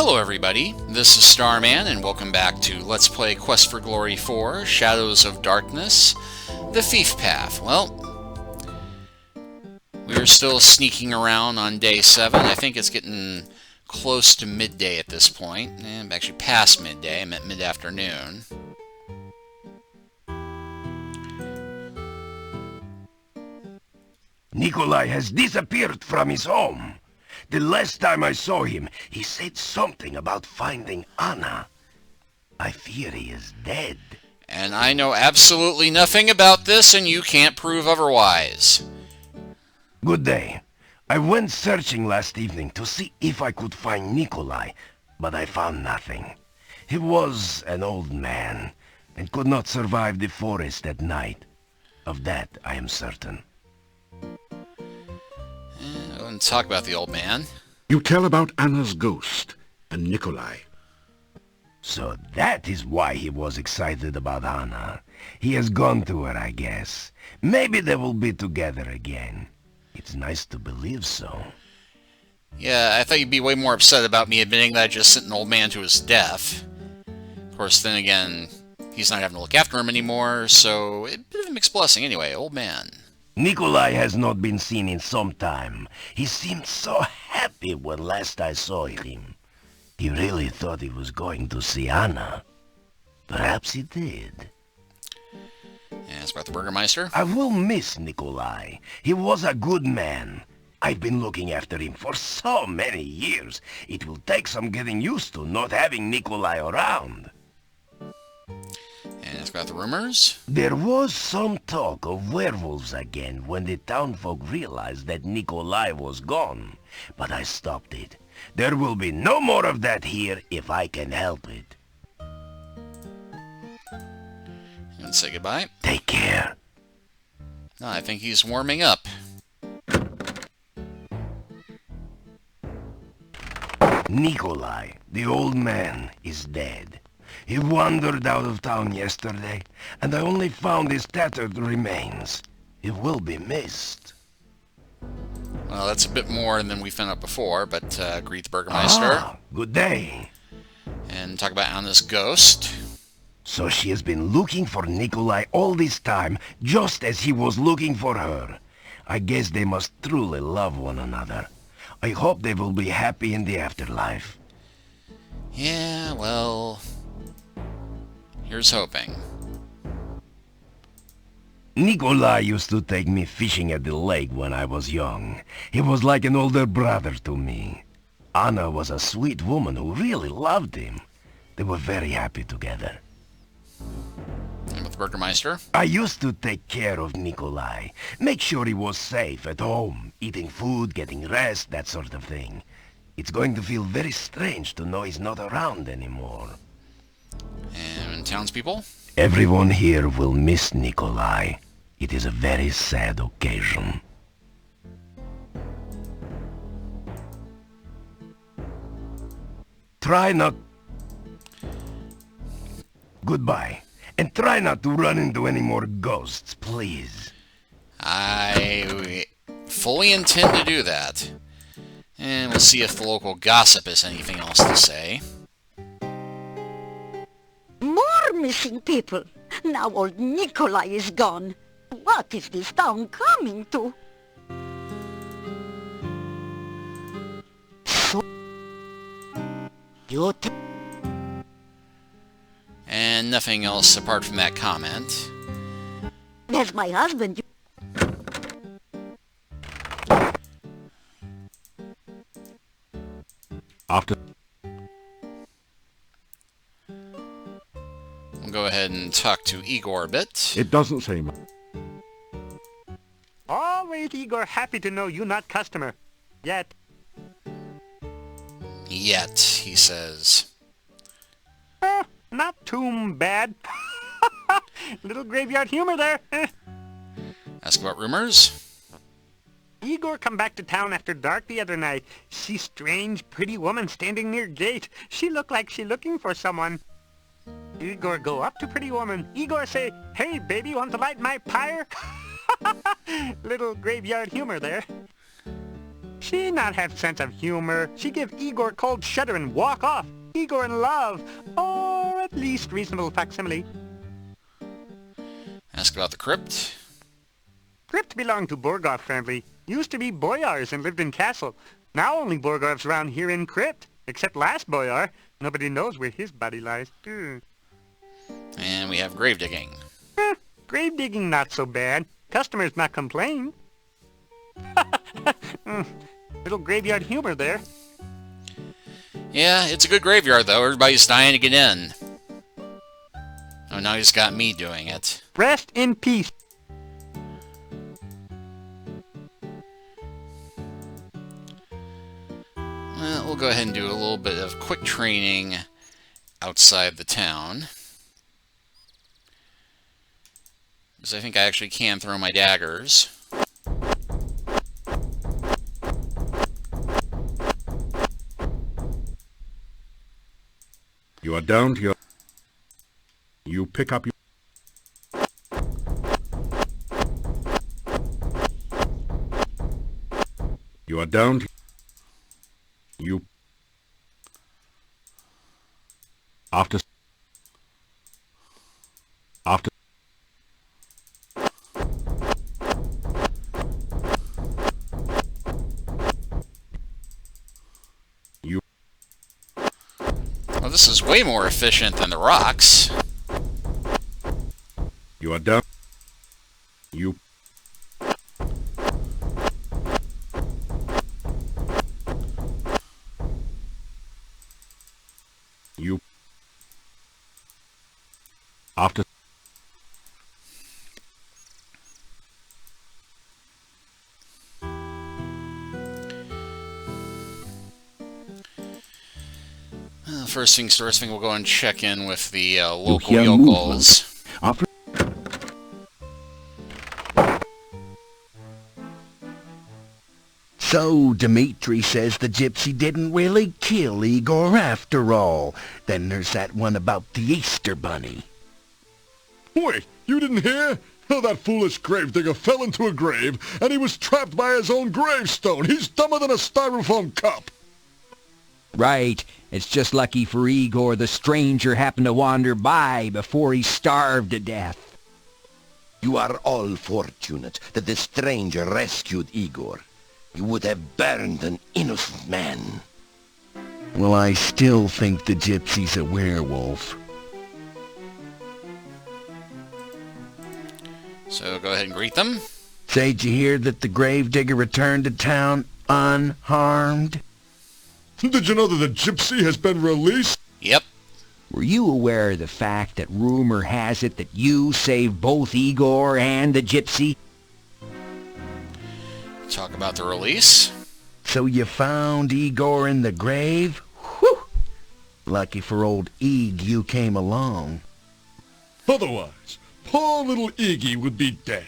Hello everybody, this is Starman and welcome back to Let's Play Quest for Glory 4, Shadows of Darkness, The Thief Path. Well, we're still sneaking around on day 7. I think it's getting close to midday at this point. I'm actually past midday, I meant mid-afternoon. Nikolai has disappeared from his home. The last time I saw him, he said something about finding Anna. I fear he is dead. And I know absolutely nothing about this, and you can't prove otherwise. Good day. I went searching last evening to see if I could find Nikolai, but I found nothing. He was an old man, and could not survive the forest at night. Of that I am certain. I wouldn't talk about the old man. You tell about Anna's ghost and Nikolai. So that is why he was excited about Anna. He has gone to her, I guess. Maybe they will be together again. It's nice to believe so. Yeah, I thought you'd be way more upset about me admitting that I just sent an old man to his death. Of course, then again, he's not having to look after him anymore, so a bit of a mixed blessing anyway, old man. Nikolai has not been seen in some time. He seemed so happy when last I saw him. He really thought he was going to see Anna. Perhaps he did. Ask about the Burgermeister. I will miss Nikolai. He was a good man. I've been looking after him for so many years. It will take some getting used to not having Nikolai around. Ask about the rumors. There was some talk of werewolves again when the townfolk realized that Nikolai was gone. But I stopped it. There will be no more of that here if I can help it. And say goodbye. Take care. No, I think he's warming up. Nikolai, the old man, is dead. He wandered out of town yesterday, and I only found his tattered remains. He will be missed. Well, that's a bit more than we found out before, but greet the Burgermeister. Ah, good day. And talk about Anna's ghost. So she has been looking for Nikolai all this time, just as he was looking for her. I guess they must truly love one another. I hope they will be happy in the afterlife. Yeah, well, here's hoping. Nikolai used to take me fishing at the lake when I was young. He was like an older brother to me. Anna was a sweet woman who really loved him. They were very happy together. And with the Burgermeister? I used to take care of Nikolai. Make sure he was safe at home, eating food, getting rest, that sort of thing. It's going to feel very strange to know he's not around anymore. And townspeople? Everyone here will miss Nikolai. It is a very sad occasion. Try not... Goodbye. And try not to run into any more ghosts, please. I fully intend to do that. And we'll see if the local gossip has anything else to say. More missing people. Now old Nikolai is gone. What is this town coming to? So... You And nothing else apart from that comment. There's my husband. After We'll go ahead and talk to Igor a bit. it doesn't say much. All right, Igor. Happy to know you not customer. Yet. Yet, he says. Not too bad. Little graveyard humor there. Ask about rumors. Igor come back to town after dark the other night. See strange, pretty woman standing near gate. She look like she looking for someone. Igor go up to pretty woman. Igor say, "Hey, baby, want to light my pyre?" Little graveyard humor there. She not have sense of humor. She give Igor cold shudder and walk off. Igor in love, or at least reasonable facsimile. Ask about the crypt. Crypt belonged to Borgov family. Used to be boyars and lived in castle. Now only Borgovs round here in crypt. Except last boyar. Nobody knows where his body lies. And we have grave digging. Grave digging not so bad. Customers not complain. Little graveyard humor there. Yeah, it's a good graveyard, though. Everybody's dying to get in. Oh, now he's got me doing it. Rest in peace. Well, we'll go ahead and do a little bit of quick training outside the town. Because I think I actually can throw my daggers. You are down to your... You pick up your... You are down to... You... After... You... Well, this is way more efficient than the rocks. You are down... You... You... After... First things first, we'll go and check in with the local hear yokels. After... So, Dmitri says the gypsy didn't really kill Igor after all. Then there's that one about the Easter bunny. Wait, you didn't hear? Oh, that foolish gravedigger fell into a grave, and he was trapped by his own gravestone. He's dumber than a styrofoam cup. Right. It's just lucky for Igor the stranger happened to wander by before he starved to death. You are all fortunate that the stranger rescued Igor. You would have burned an innocent man. Well, I still think the gypsy's a werewolf. So go ahead and greet them. Say, did you hear that the gravedigger returned to town unharmed? Did you know that the gypsy has been released? Yep. Were you aware of the fact that rumor has it that you saved both Igor and the gypsy? Talk about the release. So you found Igor in the grave? Whew! Lucky for old Ig you came along. Otherwise, poor little Iggy would be dead.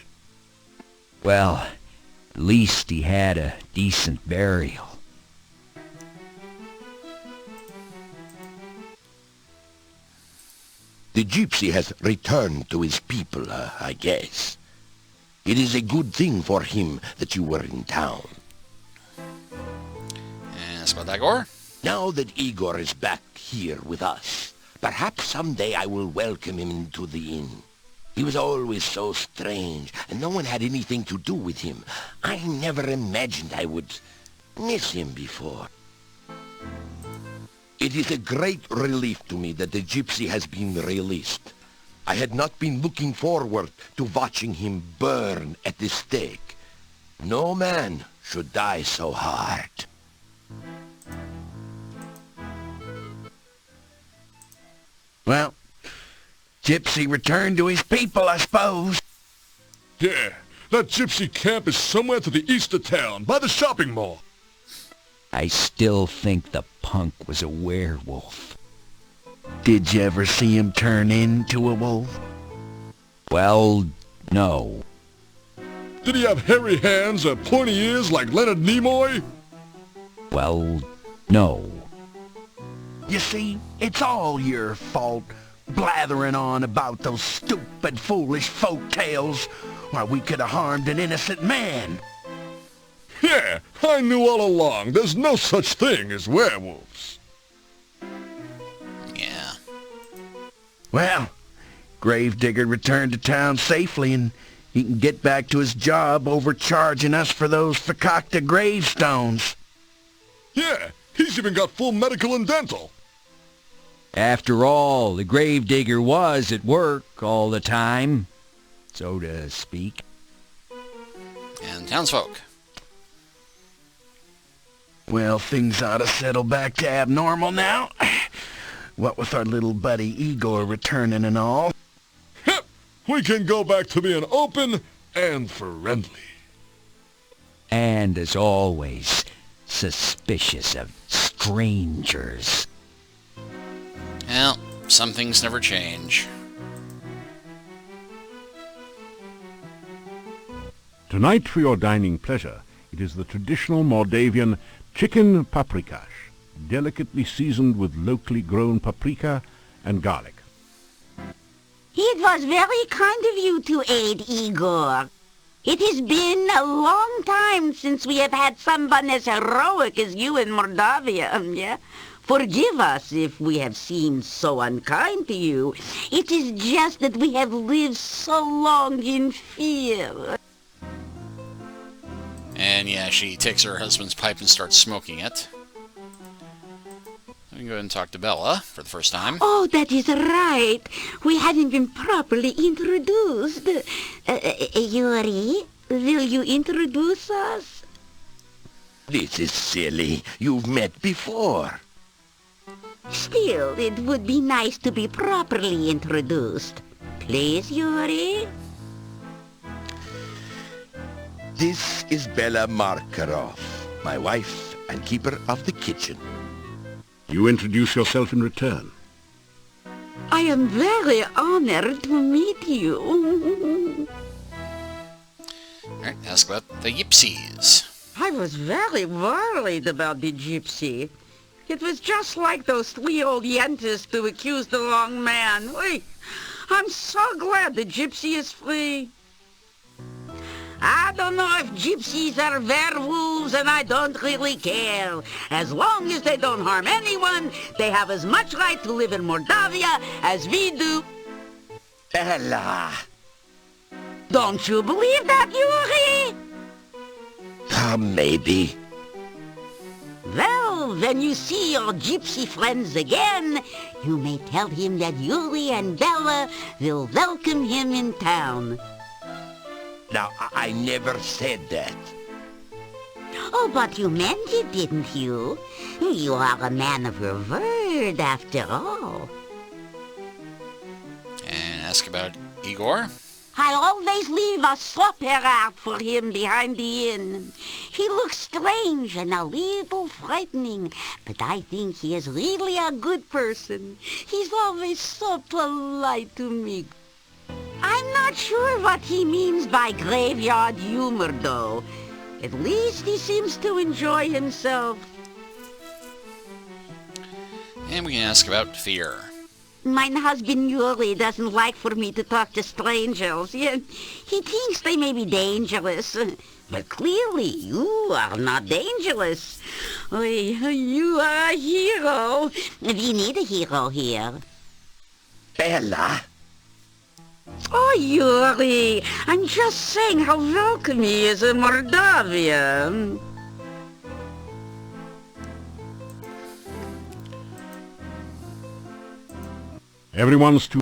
Well, at least he had a decent burial. The gypsy has returned to his people, I guess. It is a good thing for him that you were in town. And that's about Igor. Now that Igor is back here with us, perhaps someday I will welcome him into the inn. He was always so strange, and no one had anything to do with him. I never imagined I would miss him before. It is a great relief to me that the gypsy has been released. I had not been looking forward to watching him burn at the stake. No man should die so hard. Well, gypsy returned to his people, I suppose. Yeah, that gypsy camp is somewhere to the east of town, by the shopping mall. I still think the punk was a werewolf. Did you ever see him turn into a wolf? Well, no. Did he have hairy hands and pointy ears like Leonard Nimoy? Well, no. You see, it's all your fault, blathering on about those stupid, foolish folk tales, while we could have harmed an innocent man. Yeah, I knew all along. There's no such thing as werewolves. Yeah. Well, Gravedigger returned to town safely, and he can get back to his job overcharging us for those fakakta gravestones. Yeah, he's even got full medical and dental. After all, the gravedigger was at work all the time, so to speak. And townsfolk. Well, things ought to settle back to abnormal now. What with our little buddy Igor returning and all. Yep, we can go back to being open and friendly. And as always, suspicious of strangers. Well, some things never change. Tonight, for your dining pleasure, it is the traditional Mordavian chicken paprikash, delicately seasoned with locally grown paprika and garlic. It was very kind of you to aid Igor. It has been a long time since we have had someone as heroic as you in Mordavia, yeah? Forgive us if we have seemed so unkind to you. It is just that we have lived so long in fear. And yeah, she takes her husband's pipe and starts smoking it. We can go ahead and talk to Bella for the first time. Oh, that is right. We hadn't been properly introduced. Yuri, will you introduce us? This is silly. You've met before. Still, it would be nice to be properly introduced. Please, Yuri? This is Bella Markarov, my wife and keeper of the kitchen. You introduce yourself in return. I am very honored to meet you. Alright, ask about the Gypsies. I was very worried about the gypsy. It was just like those 3 old yentas to accuse the wrong man. Oy, I'm so glad the gypsy is free. I don't know if gypsies are werewolves, and I don't really care. As long as they don't harm anyone, they have as much right to live in Mordavia as we do. Bella! Don't you believe that, Yuri? Maybe. Well, when you see your gypsy friends again, you may tell him that Yuri and Bella will welcome him in town. Now, I never said that. Oh, but you meant it, didn't you? You are a man of your word, after all. And ask about Igor. I always leave a supper out for him behind the inn. He looks strange and a little frightening, but I think he is really a good person. He's always so polite to me. I'm not sure what he means by graveyard humor, though. At least he seems to enjoy himself. And we can ask about fear. My husband Yuri doesn't like for me to talk to strangers. He thinks they may be dangerous. But clearly, you are not dangerous. You are a hero. We need a hero here. Bella? Oh, Yuri, I'm just saying how welcome he is in Mordavia. Everyone's too...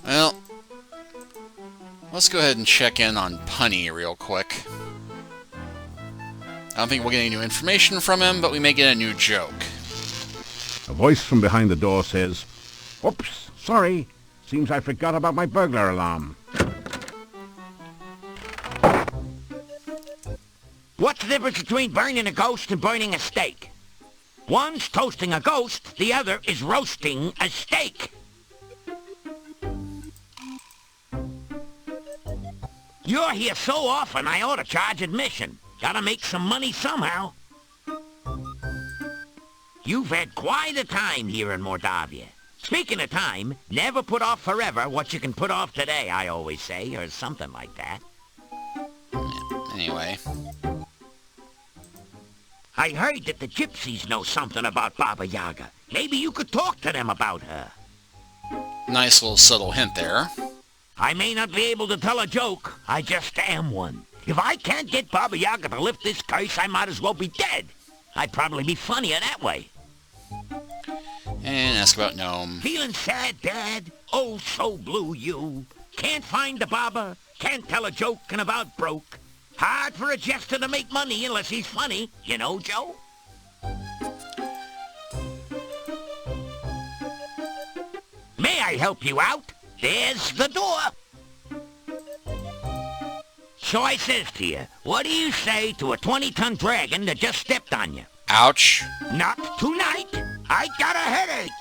Well, let's go ahead and check in on Punny real quick. I don't think we'll get any new information from him, but we may get a new joke. A voice from behind the door says, "Oops, sorry. Seems I forgot about my burglar alarm." What's the difference between burning a ghost and burning a steak? One's toasting a ghost, the other is roasting a steak. You're here so often, I ought to charge admission. Gotta make some money somehow. You've had quite a time here in Mordavia. Speaking of time, never put off forever what you can put off today, I always say, or something like that. Anyway. I heard that the gypsies know something about Baba Yaga. Maybe you could talk to them about her. Nice little subtle hint there. I may not be able to tell a joke. I just am one. If I can't get Baba Yaga to lift this curse, I might as well be dead. I'd probably be funnier that way. And ask about Gnome. Feeling sad, Dad? Oh, so blue you. Can't find the Baba, can't tell a joke, and about broke. Hard for a jester to make money unless he's funny. You know, Joe? May I help you out? There's the door. So I says to you, what do you say to a 20-ton dragon that just stepped on you? Ouch. Not tonight. I got a headache.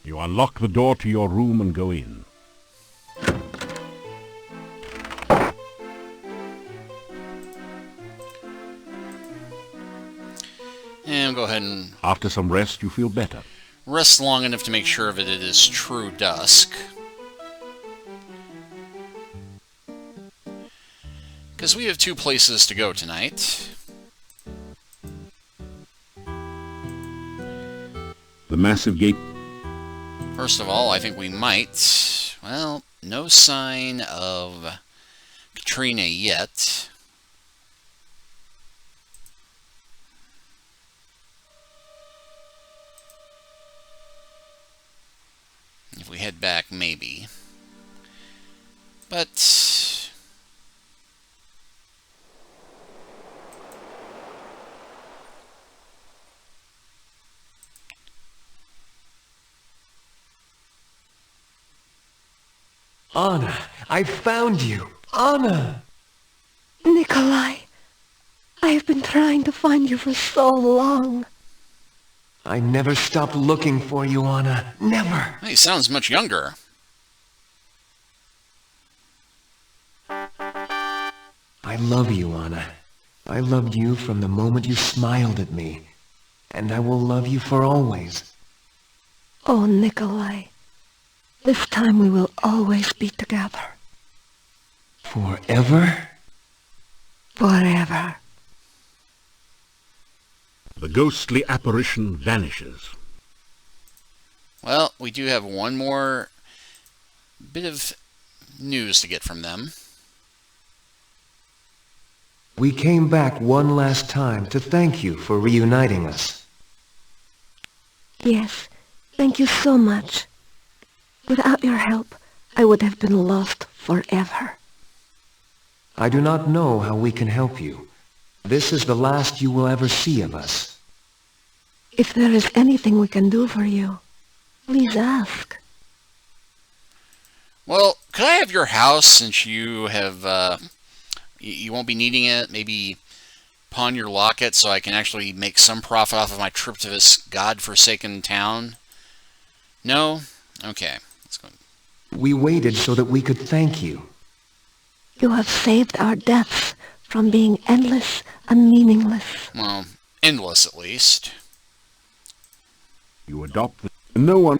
You unlock the door to your room and go in. And go ahead and After some rest, you feel better. rest long enough to make sure that it is true dusk. Because we have 2 places to go tonight. The massive gate. First of all, I think we might... Well, no sign of Katrina yet. If we head back, maybe. But... Anna, I found you. Anna! Nikolai, I have been trying to find you for so long. I never stopped looking for you, Anna. Never. He sounds much younger. I love you, Anna. I loved you from the moment you smiled at me. And I will love you for always. Oh, Nikolai, this time we will always be together. Forever? Forever. The ghostly apparition vanishes. Well, we do have one more bit of news to get from them. We came back one last time to thank you for reuniting us. Yes, thank you so much. Without your help, I would have been lost forever. I do not know how we can help you. This is the last you will ever see of us. If there is anything we can do for you, please ask. Well, could I have your house since you have, you won't be needing it? Maybe pawn your locket so I can actually make some profit off of my trip to this godforsaken town? No? Okay. Let's go. We waited so that we could thank you. You have saved our deaths from being endless and meaningless. Well, endless at least. You adopt the... No one...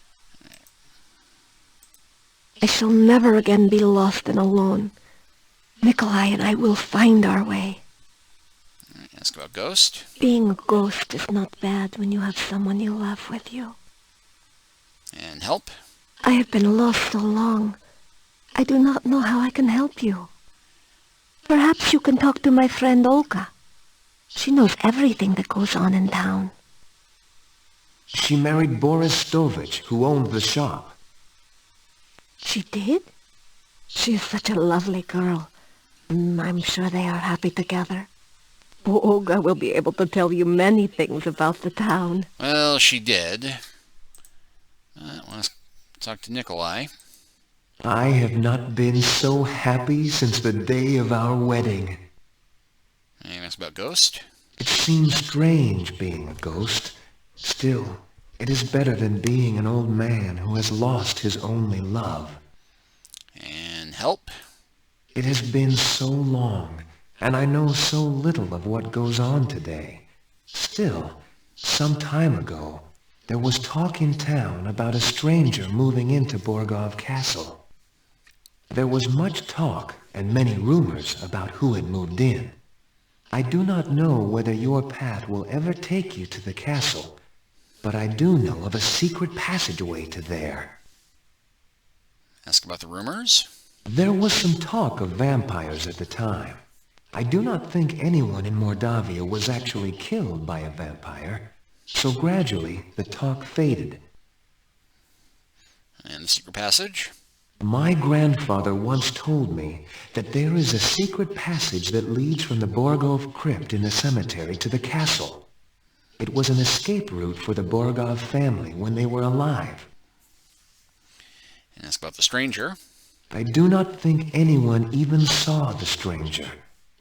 I shall never again be lost and alone. Nikolai and I will find our way. Ask about Ghost. Being a ghost is not bad when you have someone you love with you. And help. I have been lost so long. I do not know how I can help you. Perhaps you can talk to my friend Olga. She knows everything that goes on in town. She married Boris Stovich, who owned the shop. She did? She is such a lovely girl. I'm sure they are happy together. Olga will be able to tell you many things about the town. Well, she did. Let's talk to Nikolai. I have not been so happy since the day of our wedding. And ask about Ghost. It seems strange being a ghost. Still, it is better than being an old man who has lost his only love. And help. It has been so long, and I know so little of what goes on today. Still, some time ago, there was talk in town about a stranger moving into Borgov Castle. There was much talk and many rumors about who had moved in. I do not know whether your path will ever take you to the castle, but I do know of a secret passageway to there. Ask about the rumors? There was some talk of vampires at the time. I do not think anyone in Mordavia was actually killed by a vampire, so gradually the talk faded. And the secret passage? My grandfather once told me that there is a secret passage that leads from the Borgov crypt in the cemetery to the castle. It was an escape route for the Borgov family when they were alive. And ask about the stranger? I do not think anyone even saw the stranger.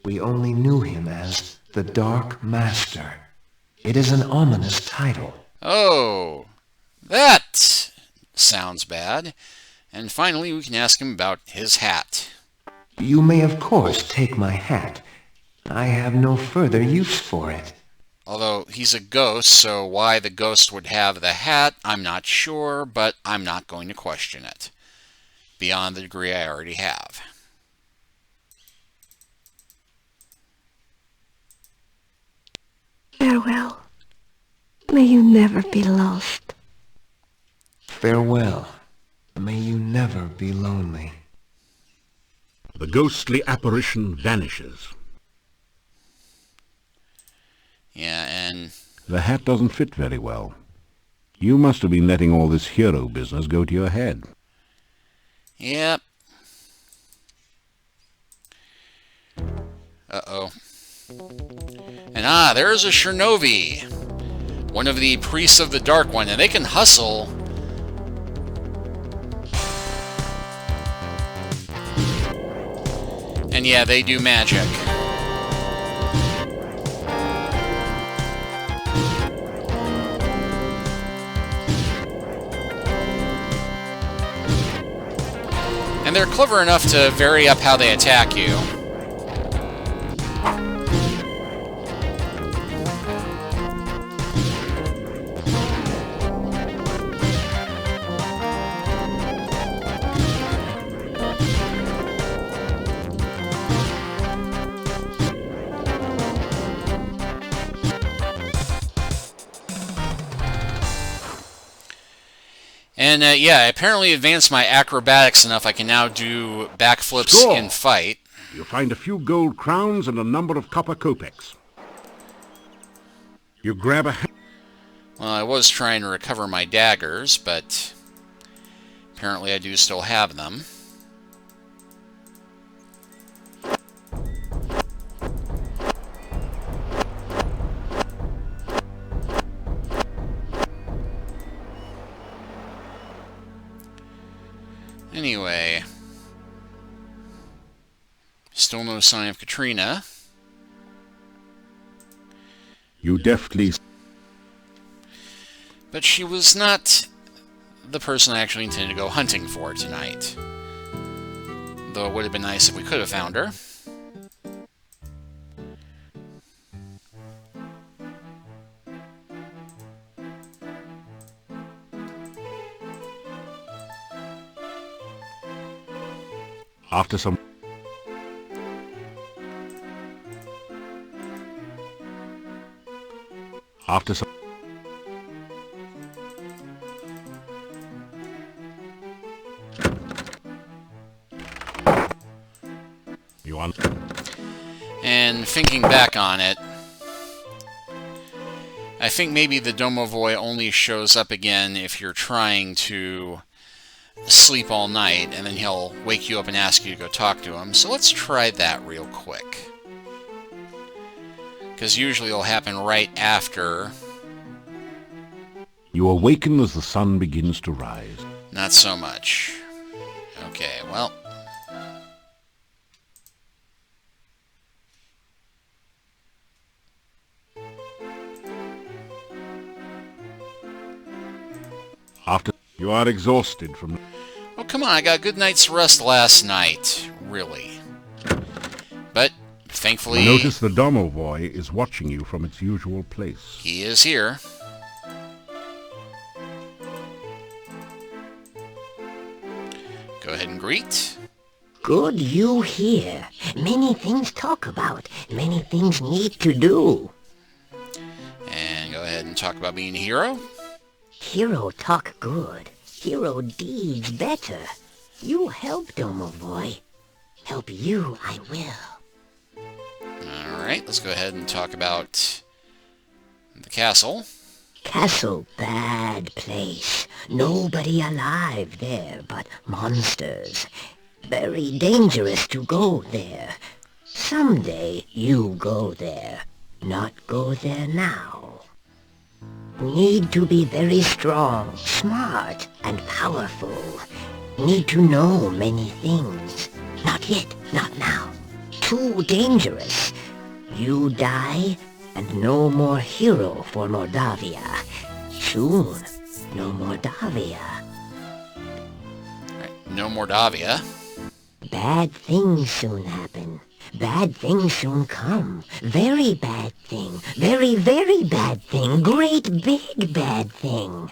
We only knew him as the Dark Master. It is an ominous title. Oh, that sounds bad. And finally, we can ask him about his hat. You may of course take my hat. I have no further use for it. Although he's a ghost, so why the ghost would have the hat, I'm not sure, but I'm not going to question it. Beyond the degree I already have. Farewell. May you never be lost. Farewell. May you never be lonely. The ghostly apparition vanishes. Yeah, and... The hat doesn't fit very well. You must have been letting all this hero business go to your head. Yep. Uh-oh. And there's a Chernovi. One of the priests of the Dark One, and they can hustle. And yeah, they do magic. And they're clever enough to vary up how they attack you. And yeah, I apparently advanced my acrobatics enough I can now do backflips Score. in fight. You find a few gold crowns and a number of copper kopecks. You grab a hat. Well, I was trying to recover my daggers, but apparently I do still have them. Anyway, still no sign of Katrina. You deftly... But she was not the person I actually intended to go hunting for tonight. Though it would have been nice if we could have found her. After some... You want... And thinking back on it, I think maybe the Domovoi only shows up again if you're trying to sleep all night, and then he'll wake you up and ask you to go talk to him. So let's try that real quick. Because usually it'll happen right after. You awaken as the sun begins to rise. Not so much. Okay, well. After you are exhausted from... Oh, come on, I got a good night's rest last night. Really. But, thankfully... You notice the Domovoi is watching you from its usual place. He is here. Go ahead and greet. Good you here. Many things talk about. Many things need to do. And go ahead and talk about being a hero. Hero talk good. Hero deeds better. You help, Domovoi. Help you, I will. Alright, let's go ahead and talk about the castle. Castle, bad place. Nobody alive there but monsters. Very dangerous to go there. Someday you go there. Not go there now. Need to be very strong, smart, and powerful. Need to know many things. Not yet, not now. Too dangerous. You die, and no more hero for Mordavia. Soon, no Mordavia. Right, no Mordavia. Bad things soon happen. Bad things soon come. Very bad thing. Very, very bad thing. Great big bad thing.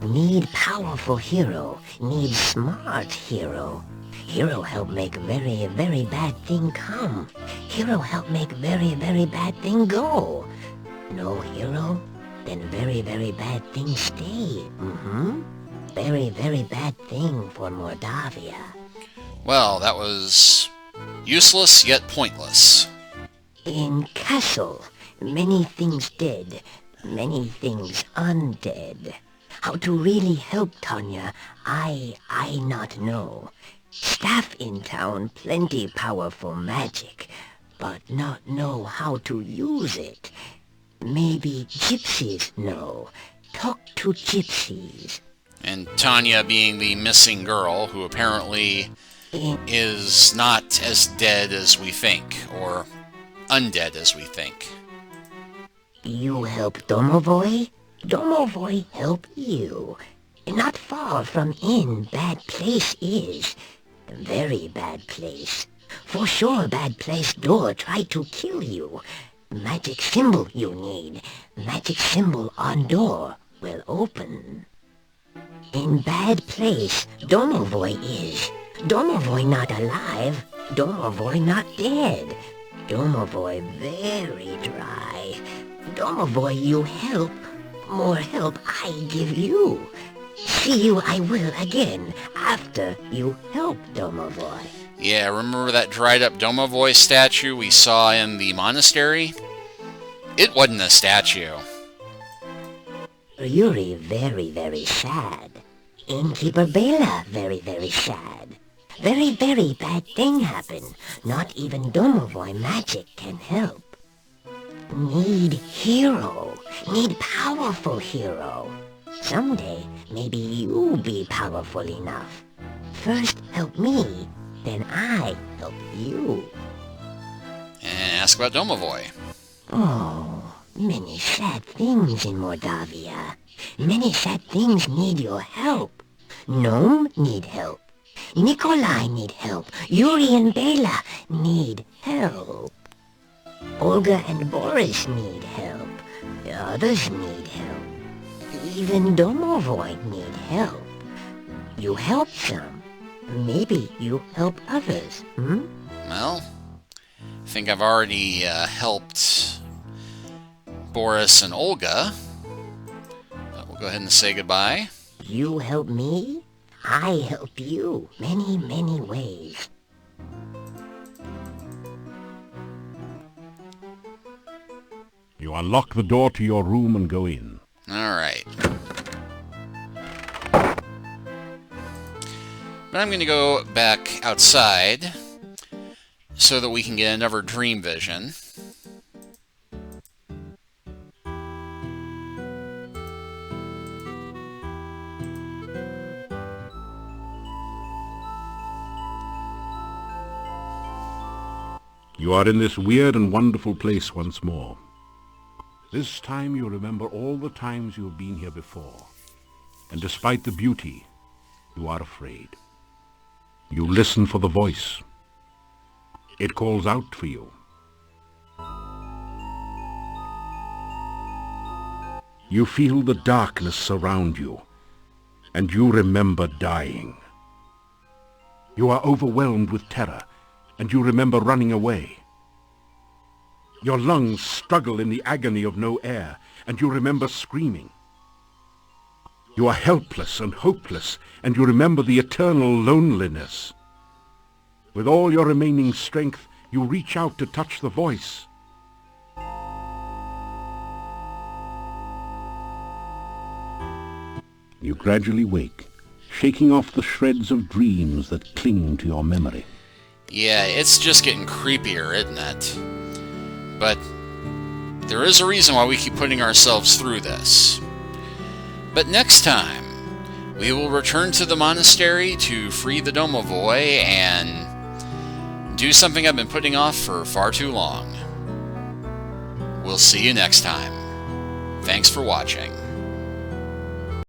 Need powerful hero. Need smart hero. Hero help make very, very bad thing come. Hero help make very, very bad thing go. No hero, then very, very bad thing stay. Very, very bad thing for Mordavia. Well, that was useless yet pointless. In castle, many things dead, many things undead. How to really help Tanya, I not know. Staff in town, plenty powerful magic, but not know how to use it. Maybe gypsies know. Talk to gypsies. And Tanya being the missing girl, who apparently is not as dead as we think, or undead as we think. You help Domovoi? Domovoi help you. Not far from in bad place is. Very bad place. For sure bad place door try to kill you. Magic symbol you need. Magic symbol on door will open. In bad place Domovoi is. Domovoi not alive. Domovoi not dead. Domovoi very dry. Domovoi you help. More help I give you. See you I will again, after you help Domovoi. Yeah, remember that dried up Domovoi statue we saw in the monastery? It wasn't a statue. Yuri very, very sad. Innkeeper Bela very, very sad. Very, very bad thing happen. Not even Domovoi magic can help. Need hero. Need powerful hero. Someday, maybe you be powerful enough. First help me, then I help you. And ask about Domovoi. Oh, many sad things in Mordavia. Many sad things need your help. Gnome need help. Nikolai need help. Yuri and Bela need help. Olga and Boris need help. Others need help. Even Domovoi need help. You help some. Maybe you help others, Well, I think I've already helped Boris and Olga. We'll go ahead and say goodbye. You help me, I help you. Many, many ways. You unlock the door to your room and go in. Alright. But I'm going to go back outside so that we can get another dream vision. You are in this weird and wonderful place once more. This time you remember all the times you have been here before, and despite the beauty, you are afraid. You listen for the voice. It calls out for you. You feel the darkness surround you, and you remember dying. You are overwhelmed with terror, and you remember running away. Your lungs struggle in the agony of no air, and you remember screaming. You are helpless and hopeless, and you remember the eternal loneliness. With all your remaining strength, you reach out to touch the voice. You gradually wake, shaking off the shreds of dreams that cling to your memory. Yeah, it's just getting creepier, isn't it? But there is a reason why we keep putting ourselves through this. But next time, we will return to the monastery to free the Domovoi and do something I've been putting off for far too long. We'll see you next time. Thanks for watching.